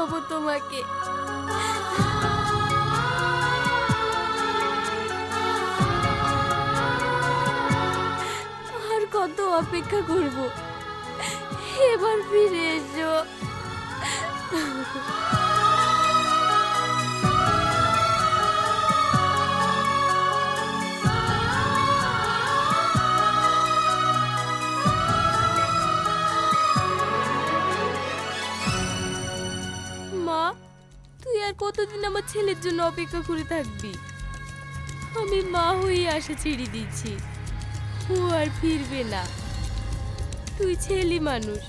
পাবো তোমাকে। আর কত অপেক্ষা করব, এবার ফিরে এসো। মা, তুই আর কতদিন আমার ছেলের জন্য অপেক্ষা করে থাকবি? আমি মা হয়ে আশা ছেড়ে দিচ্ছি, ও আর ফিরবে না। তুই ছেলে মানুষ,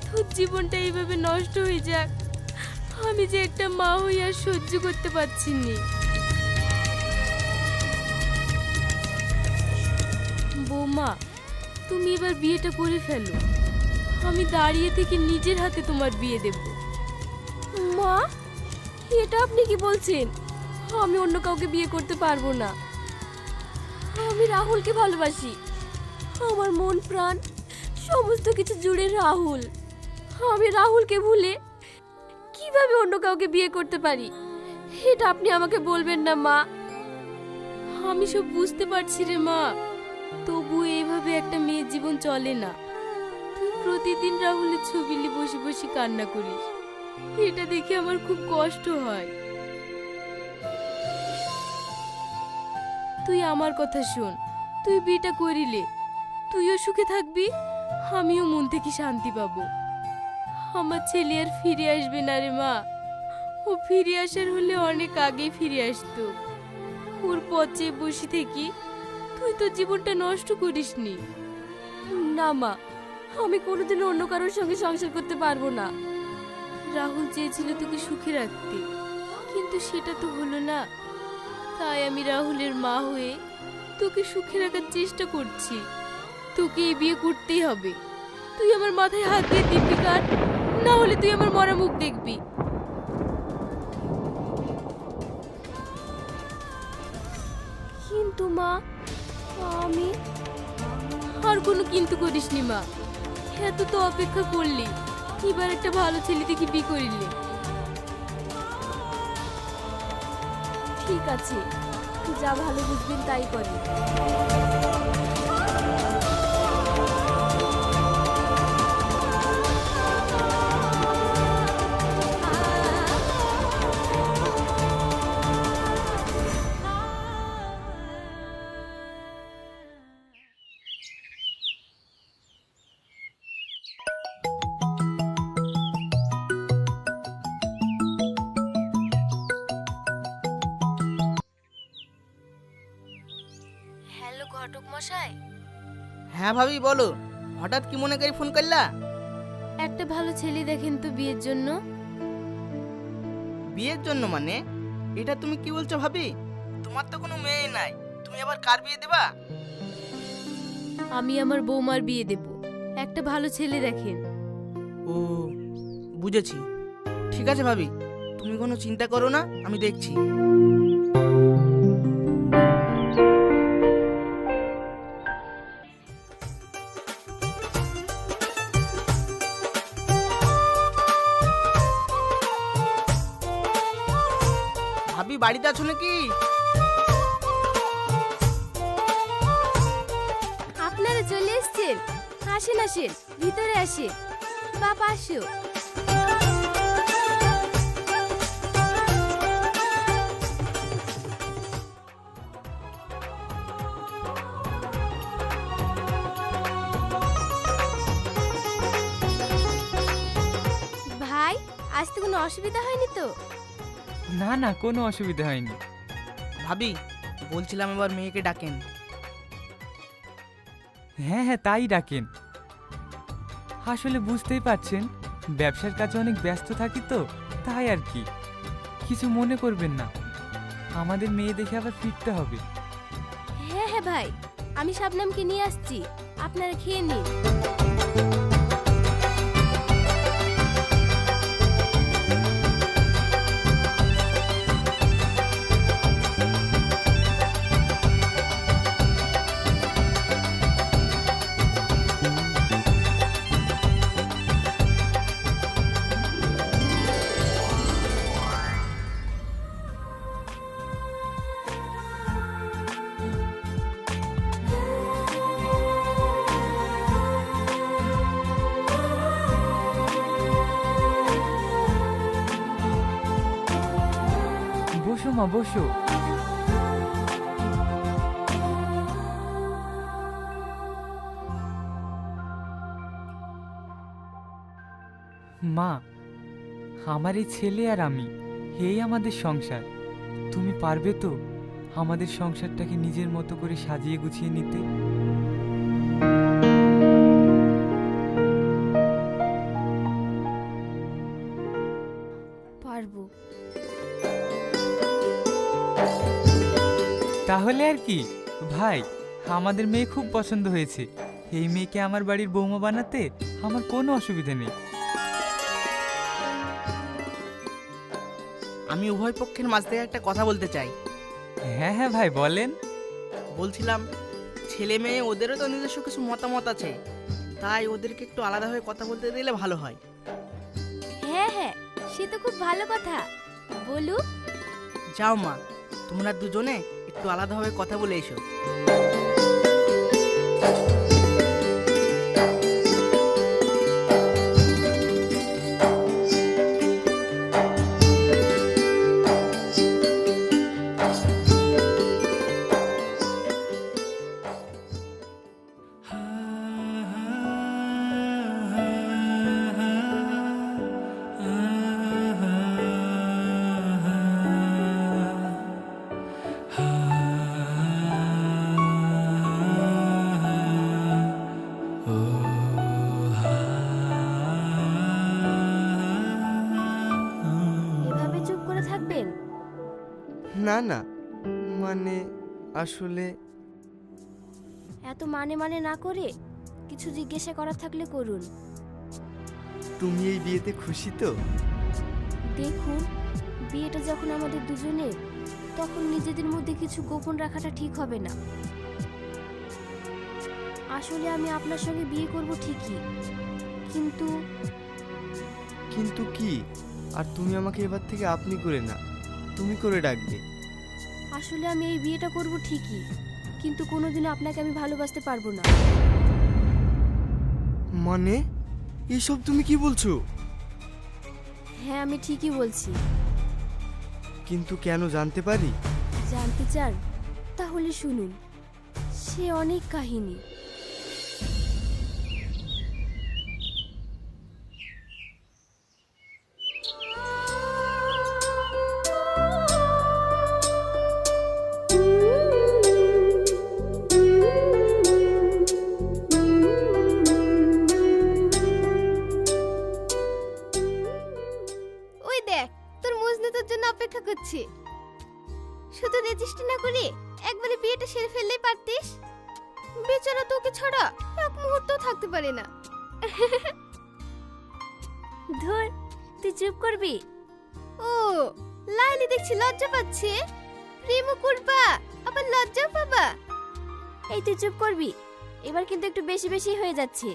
তোর জীবনটা এইভাবে নষ্ট হয়ে যাক, আমি যে একটা মা হয়ে আর সহ্য করতে পারছি না। বৌমা, তুমি এবার বিয়েটা করে ফেলো, আমি দাঁড়িয়ে থেকে নিজের হাতে তোমার বিয়ে দেব। মা, এটা আপনি কি বলছেন? আমি অন্য কাউকে বিয়ে করতে পারবো না। আমি রাহুলকে ভালোবাসি, আমার মন প্রাণ সমস্ত কিছু জুড়ে রাহুল। আমি রাহুলকে ভুলে কিভাবে অন্য কাউকে বিয়ে করতে পারি, এটা আপনি আমাকে বলবেন না মা। আমি সব বুঝতে পারছি রে মা, তবু এইভাবে একটা মেয়ের জীবন চলে না। তুই প্রতিদিন রাহুলের ছবি নিয়ে বসে বসে কান্না করিস, এটা দেখে আমার খুব কষ্ট হয়। তুই আমার কথা শোন, তুই বিয়েটা করিলে তুইও সুখে থাকবি, আমিও মন থেকে শান্তি পাবো। আমার ছেলে আর ফিরে আসবে না রে মা, ও ফিরে আসার হলে অনেক আগে ফিরে আসতো। ওর পথে বসে থেকে তুই তো জীবনটা নষ্ট করিসনি। না মা, আমি কোনোদিনও অন্য কারোর সঙ্গে সংসার করতে পারবো না। রাহুল চেয়েছিল তোকে সুখে রাখতে, কিন্তু সেটা তো হলো না। তাই আমি রাহুলের মা হয়ে তোকে সুখে রাখার চেষ্টা করছি। তোকে এই বিয়ে করতেই হবে। তুই আমার মাথায় হাত দিয়ে দিবি কার, না হলে তুই আমার মরা মুখ দেখবি। কিন্তু মা, আমি আর কোনো কিন্তু করিসনি মা, এত তো অপেক্ষা করলি, এবার একটা ভালো ছেলে দেখে বিয়ে করিলি। ঠিক আছে, যা ভালো বুঝবেন তাই করি। হ্যালো ঘটক মশাই। হ্যাঁ ভাবি বলো, হঠাৎ কি মনে করে ফোন করলা? একটা ভালো ছেলে দেখেন তো বিয়ের জন্য। বিয়ের জন্য মানে? এটা তুমি কি বলছো ভাবি? তোমার তো কোনো মেয়ে নাই, তুমি আবার কার বিয়ে দেবা? আমি আমার বৌমার বিয়ে দেব, একটা ভালো ছেলে দেখেন। ও বুঝেছি, ঠিক আছে ভাবি, তুমি কোনো চিন্তা করো না, আমি দেখছি। ভাবি বাড়িতে আছো নাকি? আপনারা চলে এসেছেন, আসেন আসেন, ভিতরে আসেন। বাবা আসো। ভাই, আসতে কোনো অসুবিধা হয়নি তো? না না, কোনো অসুবিধা হয়নি। ভাবি বলছিলাম এবার মেয়েকে ডাকেন। হ্যাঁ হ্যাঁ, তাই ডাকেন। আসলে বুঝতেই পারছেন, ব্যবসার কাজে অনেক ব্যস্ত থাকি তো, তাই আর কি। কিছু মনে করবেন না, আমাদের মেয়ে দেখে আবার ফিরতে হবে। হ্যাঁ হ্যাঁ ভাই, আমি শাবনামকে নিয়ে আসছি, আপনারা খেয়ে নিন। বসো মা, বসো। মা, আমার এই ছেলে আর আমি, এই আমাদের সংসার। তুমি পারবে তো আমাদের সংসারটাকে নিজের মতো করে সাজিয়ে গুছিয়ে নিতে? পারবো। তাহলে আর কি ভাই, আমাদের মেয়ে খুব পছন্দ হয়েছে। এই মেয়েকে আমার বাড়ির বৌমা বানাতে আমার কোনো অসুবিধা নেই। আমি উভয় পক্ষের মাঝ থেকে একটা কথা বলতে চাই। হ্যাঁ হ্যাঁ ভাই, বলেন। বলছিলাম, ছেলে মেয়ে ওদেরও তো নিজস্ব কিছু মতামত আছে, তাই ওদেরকে একটু আলাদাভাবে কথা বলতে দিলে ভালো হয়। হ্যাঁ হ্যাঁ, সে তো খুব ভালো কথা, বলু। যাও মা, তোমরা দুজনে একটু আলাদাভাবে কথা বলে এসো। এভাবে চুপ করে থাকবেন? না না, মানে আসলে এত মানে না করে কিছু জিজ্ঞাসা করার থাকলে করুন। তুমি এই বিয়েতে খুশি তো? দেখুন, বিয়েটা যখন আমাদের দুজনের, তখন নিজেদের মধ্যে কিছু গোপন রাখাটা ঠিক হবে না। আসলে আমি আপনার সঙ্গে বিয়ে করব ঠিকই, কিন্তু কিন্তু কি? আর তুমি আমাকে এবার থেকে আপনি করে না, তুমি করে ডাকবে। আসলে আমি এই বিয়েটা করব ঠিকই, কিন্তু কোনোদিনও আপনাকে আমি ভালোবাসতে পারবো না। মানে এইসব তুমি কি বলছো? হ্যাঁ, আমি ঠিকই বলছি। কিন্তু কেন জানতে পারি? জানতে চান? তাহলে শুনুন, সে অনেক কাহিনী। ওই দেখ, তোর মজনু তোর জন্য অপেক্ষা করছে। শুধু রেজিস্ট্রি না করে একবারে বিয়েটা সেরে ফেললেই পারতিস। বেচারা তোকে ছাড়া এক মুহূর্ত থাকতে পারে না। ধর, তুই চুপ করবি? ও, লাইলি দেখছি লজ্জা পাচ্ছে। প্রেমও করবা, আবার লজ্জাও পাবা। এই তুই চুপ করবি? এবার কিন্তু একটু বেশি বেশি হয়ে যাচ্ছে।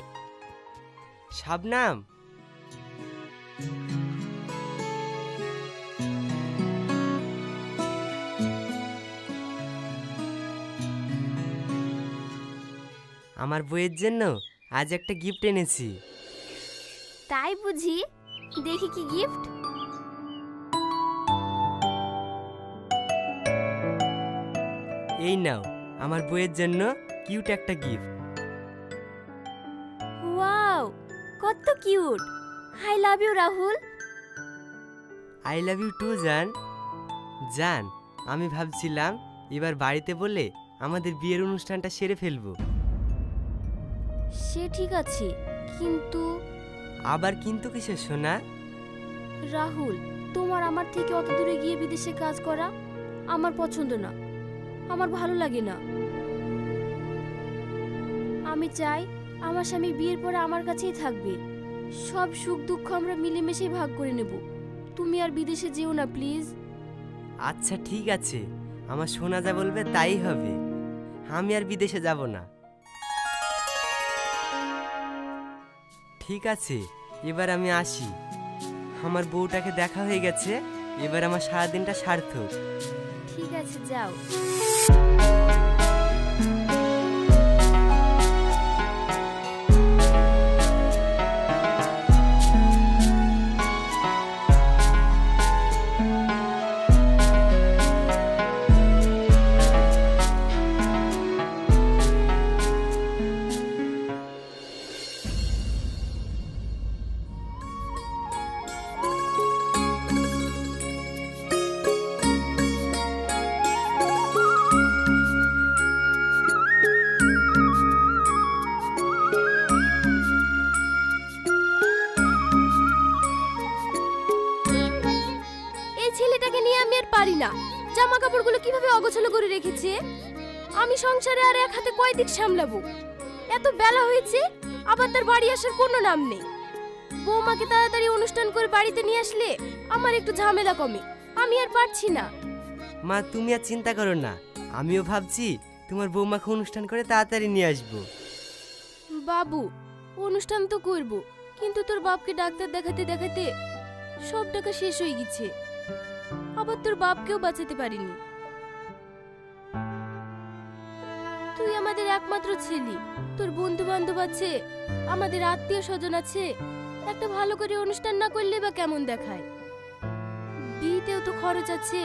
শাবনাম, আমার বইয়ের জন্য আজ একটা গিফট এনেছি। তাই বুঝি? দেখি কি গিফট। এই নাও আমার বইয়ের জন্য কিউট একটা গিফট। ওয়াও, কত cute! I love you Rahul. I love you too জান। জান, আমি ভাবছিলাম এবার বাড়িতে বলে আমাদের বিয়ের অনুষ্ঠানটা সেরে ফেলবো। সে ঠিক আছে, কিন্তু আবার কিন্তু কিসের সোনা? রাহুল, তোমার আমার থেকে অত দূরে গিয়ে বিদেশে কাজ করা আমার পছন্দ না, আমার ভালো লাগে না। আমি চাই আমার স্বামী বিয়ের পরে আমার কাছেই থাকবে। সব সুখ দুঃখ আমরা মিলেমিশে ভাগ করে নেব। তুমি আর বিদেশে যেও না প্লিজ। আচ্ছা ঠিক আছে, আমার সোনা যা বলবে তাই হবে। আমি আর বিদেশে যাব না। ঠিক আছে, এবার আমি আসি। আমার বউটাকে দেখা হয়ে গেছে, এবার আমার সারাদিনটা সার্থক। ঠিক আছে, যাও। ছেলেটাকে নিয়ে আমি আর পারি না। জামা কাপড়গুলো কিভাবে অগোছালো করে রেখেছে। আমি সংসারে আর এক হাতে কয় দিক সামলাবো। এত বেলা হয়েছে, আবার তার বাড়ি আসার কোনো নাম নেই। বৌমাকে তাড়াতাড়ি অনুষ্ঠান করে বাড়িতে নিয়ে আসলে আমার একটু ঝামেলা কমে। আমি আর পারছি না। মা তুমি আর চিন্তা করো না, আমিও ভাবছি তোমার বৌমাকে অনুষ্ঠান করে তাড়াতাড়ি নিয়ে আসবো। বাবু, অনুষ্ঠান তো করব, কিন্তু তোর বাপকে ডাক্তার দেখাতে দেখাতে সব টাকা শেষ হয়ে গেছে। আবার তোর বাপকেও বাঁচাতে পারিনি। তুই আমাদের একমাত্র ছেলে, তোর বন্ধু বান্ধব আছে, আমাদের আত্মীয় স্বজন আছে। একটা ভালো করে অনুষ্ঠান না করলে বা কেমন দেখায়? বিয়েতেও তো খরচ আছে।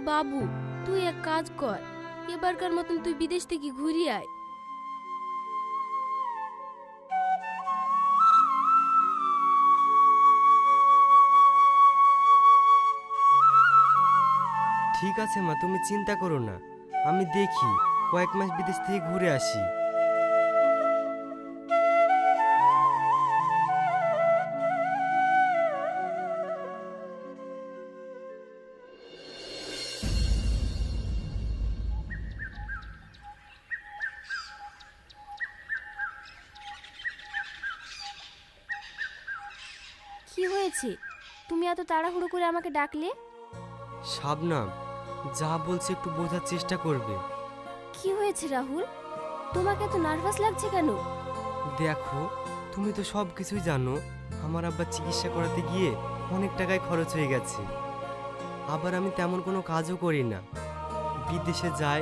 বাবু, তুই এক কাজ কর, এবারকার মতন তুই বিদেশ থেকে ঘুরে আয়। ঠিক আছে মা, তুমি চিন্তা করো না, আমি দেখি কয়েক মাস বিদেশ থেকে ঘুরে আসি। কি হয়েছে? তুমি এত তাড়াহুড়ো করে আমাকে ডাকলে? শাবনাম, যা বলছে একটু বোঝার চেষ্টা করবে। কি হয়েছে রাহুল? তোমাকে এত নার্ভাস লাগছে কেন? দেখো, তুমি তো সব কিছুই জানো। আমার আব্বার চিকিৎসা করাতে গিয়ে অনেক টাকায় খরচ হয়ে গেছে। আবার আমি তেমন কোনো কাজও করি না, বিদেশে যাই,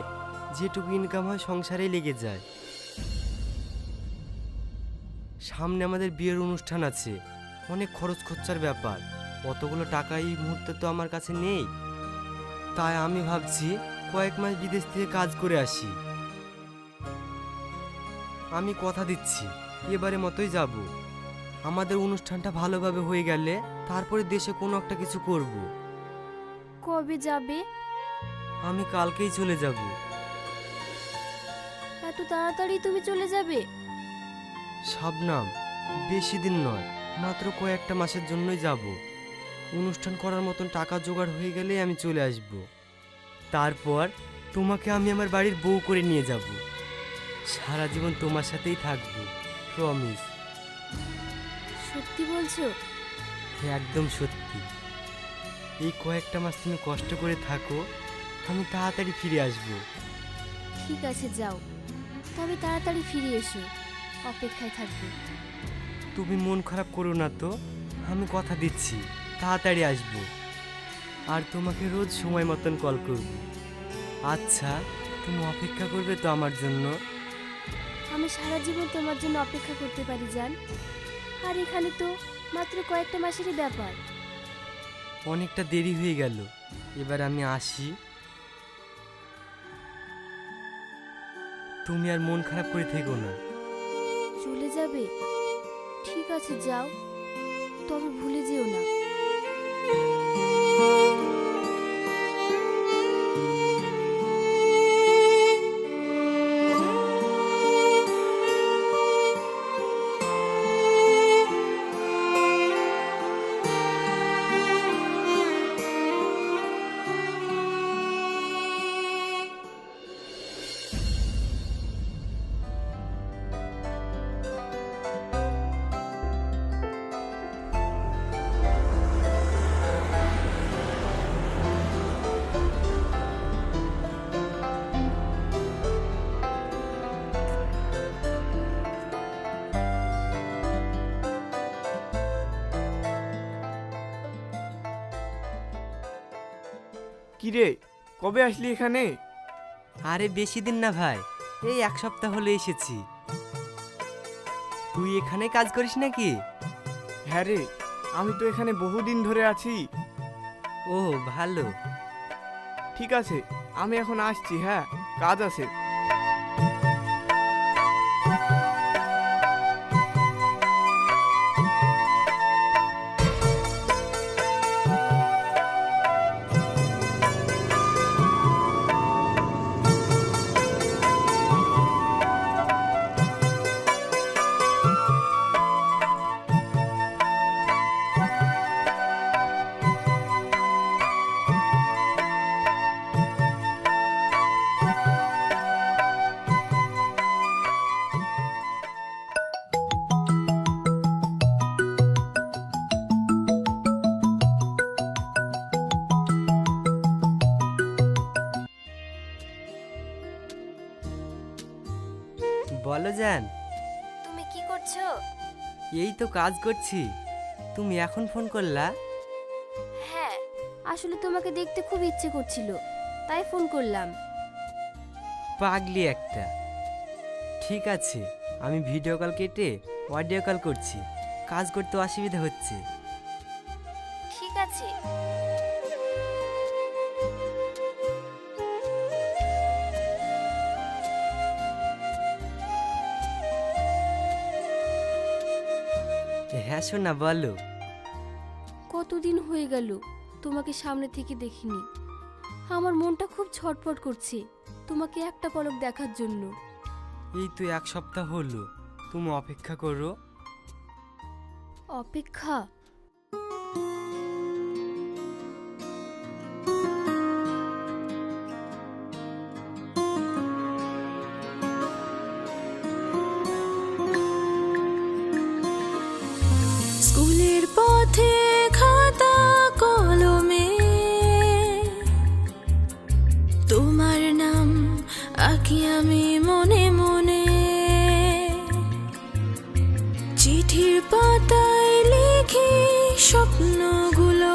যেটুকু ইনকাম হয় সংসারেই লেগে যায়। সামনে আমাদের বিয়ের অনুষ্ঠান আছে, অনেক খরচ খরচার ব্যাপার। অতগুলো টাকা এই মুহূর্তে তো আমার কাছে নেই। তাই আমি ভাবছি কয়েক মাস বিদেশ থেকে কাজ করে আসি। আমি কথা দিচ্ছি এবারে মতোই যাব। আমাদের অনুষ্ঠানটা ভালোভাবে হয়ে গেলে তারপরে দেশে কোনো একটা কিছু করব। কবে যাবে? আমি কালকেই চলে যাব। এত তাড়াতাড়ি তুমি চলে যাবে? শাবনাম, বেশি দিন নয়, মাত্র কয়েকটা মাসের জন্যই যাব। অনুষ্ঠান করার মতন টাকা জোগাড় হয়ে গেলেই আমি চলে আসব। তারপর তোমাকে আমি আমার বাড়ির বউ করে নিয়ে যাব। সারা জীবন তোমার সাথেই থাকবো, প্রমিস। সত্যি বলছো? একদম সত্যি। এই কয়েকটা মাস তুমি কষ্ট করে থাকো, আমি তাড়াতাড়ি ফিরে আসব। ঠিক আছে, যাও, তবে তাড়াতাড়ি ফিরে এসো। অপেক্ষায় থাকবে। তুমি মন খারাপ করো না তো, আমি কথা দিচ্ছি তাড়াতাড়ি আসব। আর তোমাকে রোজ সময় মতন কল করব। আচ্ছা, তুমি অপেক্ষা করবে তো আমার জন্য? আমি সারা জীবন তোমার জন্য অপেক্ষা করতে পারি জান। আর এখানে তো মাত্র কয়েকটা মাসেরই ব্যাপার। অনেকটা দেরি হয়ে গেল, এবার আমি আসি। তুমি আর মন খারাপ করে থেকো না। চলে যাবে? ঠিক আছে, যাও, তবে ভুলে যেও না। কিরে, কবে আসলি এখানে? আরে বেশি দিন না ভাই, এই এক সপ্তাহ হলে এসেছি। তুই এখানে কাজ করিস নাকি? হ্যাঁ রে, আমি তো এখানে বহুদিন ধরে আছি। ও ভালো। ঠিক আছে, আমি এখন আসছি। হ্যাঁ, কাজ আছে। বলো জান। তুমি কি করছো? এই তো কাজ করছি। তুমি এখন ফোন করলা? হ্যাঁ, আসলে তোমাকে দেখতে খুব ইচ্ছে করছিল, তাই ফোন করলাম। পাগলি একটা। ঠিক আছে, আমি ভিডিও কল কেটে অডিও কল করছি। কাজ করতে অসুবিধা হচ্ছে। ঠিক আছে। হ্যাঁ সোনা, বলো। কতদিন হয়ে গেল তোমাকে সামনে থেকে দেখিনি। আমার মনটা খুব ছটফট করছে তোমাকে একটা পলক দেখার জন্য। এই তো 1 সপ্তাহ হলো। তুমি অপেক্ষা করো। অপেক্ষা? স্কুলের পথে খাতা কলমে তোমার নাম আঁকি আমি মনে মনে, চিঠির পাতায় লিখি স্বপ্নগুলো,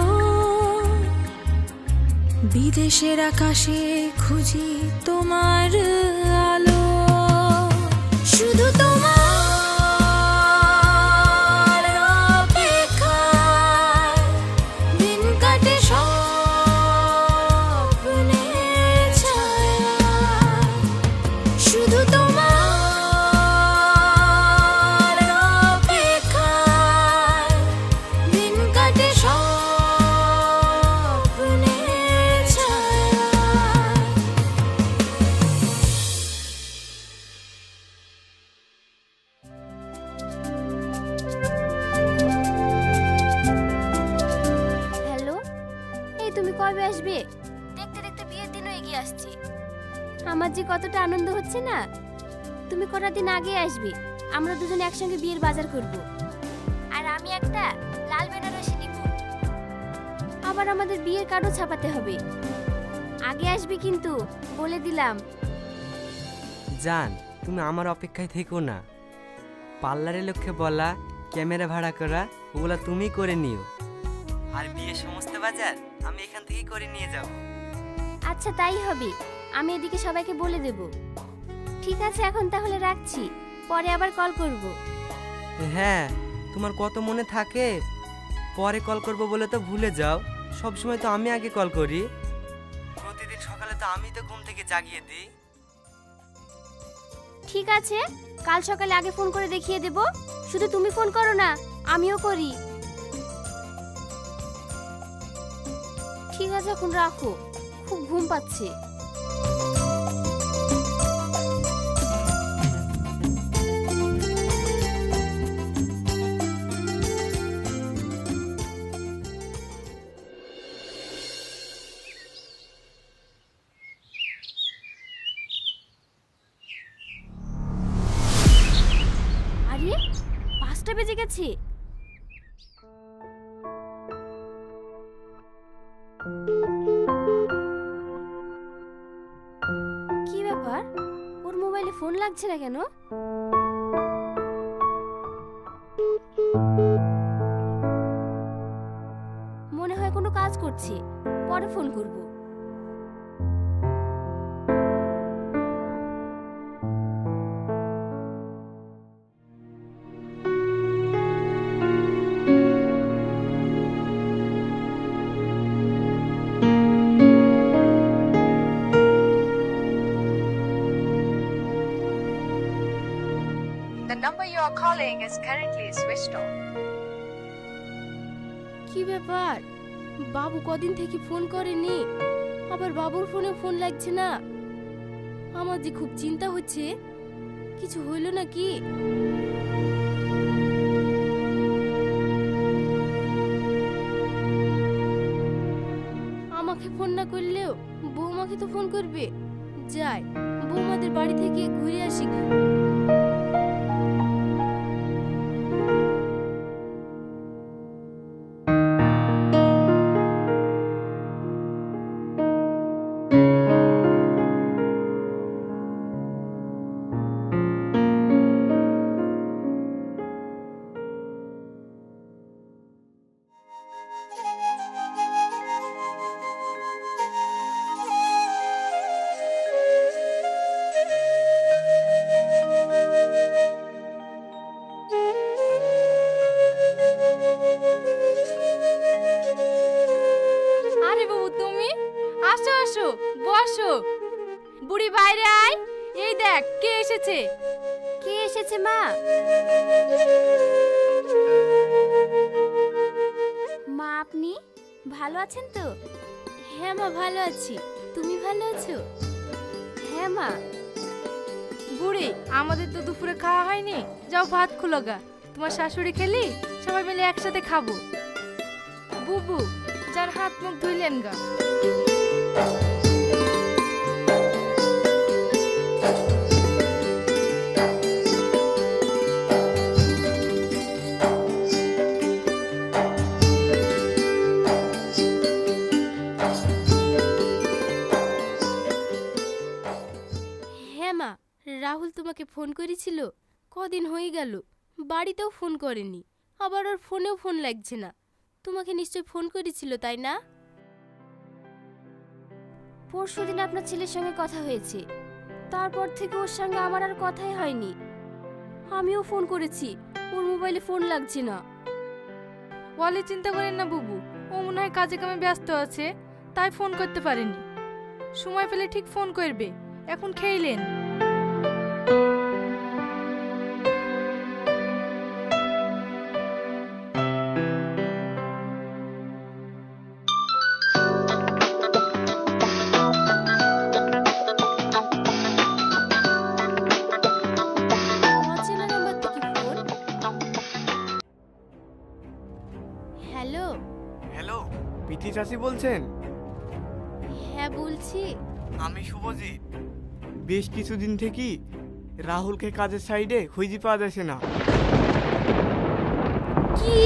বিদেশের আকাশে খুঁজি তোমার আলো। শুধু তোমার অপেক্ষায় দিন কাটে স্বপ্নের ছায়ায়। শুধু তোমার অপেক্ষায় দিন কাটে স্বপ্নের ছায়ায়। হ্যালো, এই তুমি কবে আসবে? দেখতে দেখতে বিয়ের দিনও এগিয়ে আসছে। আমার যে কতটা আনন্দ হচ্ছে না। তুমি কটা দিন আগে আসবে, আমরা দুজনে একসঙ্গে বিয়ের বাজার করব। আর আমি একটা লাল বেনারসি নিব। আবার আমাদের বিয়ের কার্ডও ছাপাতে হবে। আগে আসবে কিন্তু, বলে দিলাম। জান, তুমি আমার অপেক্ষায় থেকো না। পার্লারের লক্ষ্যে বলা, ক্যামেরা ভাড়া করা, ওগুলা তুমি করে নিও। আর বিয়ের সমস্ত বাজার আমি এখান থেকেই করে নিয়ে যাব। আচ্ছা তাই হবে, আমি এদিকে সবাইকে বলে দেব। ঠিক আছে, এখন তাহলে রাখছি, পরে আবার কল করব। হ্যাঁ, তোমার কত মনে থাকে। পরে কল করব বলে তো ভুলে যাও। সব সময় তো আমি আগে কল করি। প্রতিদিন সকালে তো আমি তো ঘুম থেকে জাগিয়ে দিই। ঠিক আছে, কাল সকালে আগে ফোন করে দেখিয়ে দেব। শুধু তুমি ফোন করো না, আমিও করি। ঠিক আছে, এখন রাখো, খুব ঘুম পাচ্ছে। আরে 5টা বেজে গেছে। কি ব্যাপার, ওর মোবাইলে ফোন লাগছে না কেন? মনে হয় কোনো কাজ করছে, পরে ফোন করব। The number you are calling is currently switched off. কি ব্যাপার, বাবু কদিন থেকে ফোন করেনি, আবার বাবুর ফোনে ফোন লাগছে না। আমার যে খুব চিন্তা হচ্ছে, কিছু হইল নাকি? আমাকে ফোন না করলেও বৌমাকে তো ফোন করবে। যাই, বৌমাদের বাড়ি থেকে ঘুরে আসি। আসো আসো বসো। বুড়ি বাইরে আয়, এই দেখ কে এসেছে। কে এসেছে মা? মা আপনি ভালো আছেন তো? হ্যাঁ মা ভালো আছি, তুমি ভালো আছো? হ্যাঁ মা। বুড়ি আমাদের তো দুপুরে খাওয়া হয়নি, যাও ভাত খুলো গা। তোমার শাশুড়ি খেলি সবাই মিলে একসাথে খাবো। বুবু যার হাত মুখ ধুইলেন গা। হ্যাঁ মা, রাহুল তোমাকে ফোন করেছিল, কদিন হয়ে গেল বাড়িতেও ফোন করেনি, আবার ওর ফোনেও ফোন লাগছে না। তোমাকে নিশ্চয় ফোন করেছিল তাই না? পরশুদিন আপনার ছেলের সঙ্গে কথা হয়েছে, তারপর থেকে ওর সঙ্গে আমার আর কথাই হয়নি। আমিও ফোন করেছি, ওর মোবাইলে ফোন লাগছে না। বলে চিন্তা করেন না বুবু, ও মনে হয় কাজে কামে ব্যস্ত আছে, তাই ফোন করতে পারেনি। সময় পেলে ঠিক ফোন করবে। এখন খেইলেন। অচেনা নাম্বার থেকে ফোন। হ্যালো। হ্যালো, পিটি চাচি বলছেন? হ্যাঁ বলছি। আমি শুভজিৎ। বেশ কিছুদিন থেকেই রাহুলকে কাজের সাইডে খুঁজে পাওয়া যাচ্ছে না। কি?